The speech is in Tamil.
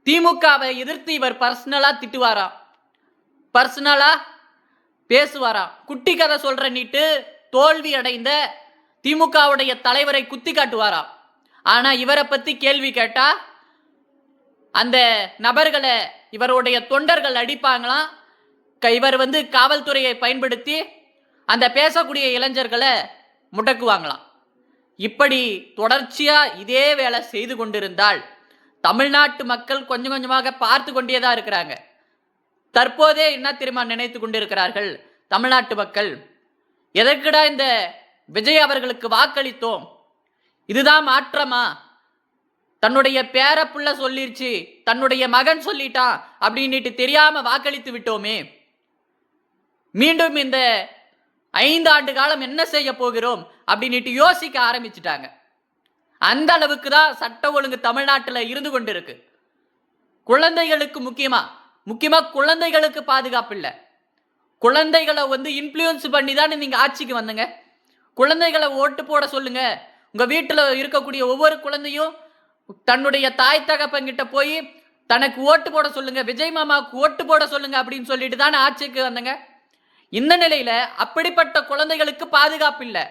திமுகவை எதிர்த்து இவர் பர்சனலா திட்டுவாராம், பர்சனலா பேசுவாராம். குட்டி கதை சொல்ற நீட்டு தோல்வி அடைந்த திமுகவுடைய தலைவரை குத்தி காட்டுவாராம். ஆனா இவரை பத்தி கேள்வி கேட்டா அந்த நபர்களை இவருடைய தொண்டர்கள் அடிப்பாங்களாம். இவர் காவல்துறையை பயன்படுத்தி அந்த பேசக்கூடிய இளைஞர்களை முடக்குவாங்களாம். இப்படி தொடர்ச்சியா இதே வேலை செய்து கொண்டிருந்தால் தமிழ்நாட்டு மக்கள் கொஞ்சம் கொஞ்சமாக பார்த்து கொண்டேதான் இருக்கிறாங்க. தற்போதே என்ன தெரியுமா நினைத்து கொண்டிருக்கிறார்கள் தமிழ்நாட்டு மக்கள்? எதற்குடா இந்த விஜய் அவர்களுக்கு வாக்களித்தோம்? இதுதான் மாற்றமா? தன்னுடைய பேர புள்ள சொல்லிருச்சு, தன்னுடைய மகன் சொல்லிட்டான் அப்படின்னுட்டு தெரியாம வாக்களித்து விட்டோமே. மீண்டும் இந்த 5 ஆண்டு காலம் என்ன செய்ய போகிறோம் அப்படின்னுட்டு யோசிக்க ஆரம்பிச்சுட்டாங்க. அந்த அளவுக்கு தான் சட்ட ஒழுங்கு தமிழ்நாட்டில் இருந்து கொண்டிருக்கு. குழந்தைகளுக்கு முக்கியமா குழந்தைகளுக்கு பாதுகாப்பு இல்லை. குழந்தைகளை இன்ஃப்ளூயன்ஸ் பண்ணி தானே நீங்க ஆட்சிக்கு வந்தங்க. குழந்தைகளை ஓட்டு போட சொல்லுங்க. உங்க வீட்டில் இருக்கக்கூடிய ஒவ்வொரு குழந்தையும் தன்னுடைய தாய் தகப்பங்கிட்ட போய் தனக்கு ஓட்டு போட சொல்லுங்க, விஜய் மாமாவுக்கு ஓட்டு போட சொல்லுங்க அப்படின்னு சொல்லிட்டு தானே ஆட்சிக்கு வந்தங்க. இந்த நிலையில அப்படிப்பட்ட குழந்தைகளுக்கு பாதுகாப்பு இல்லை.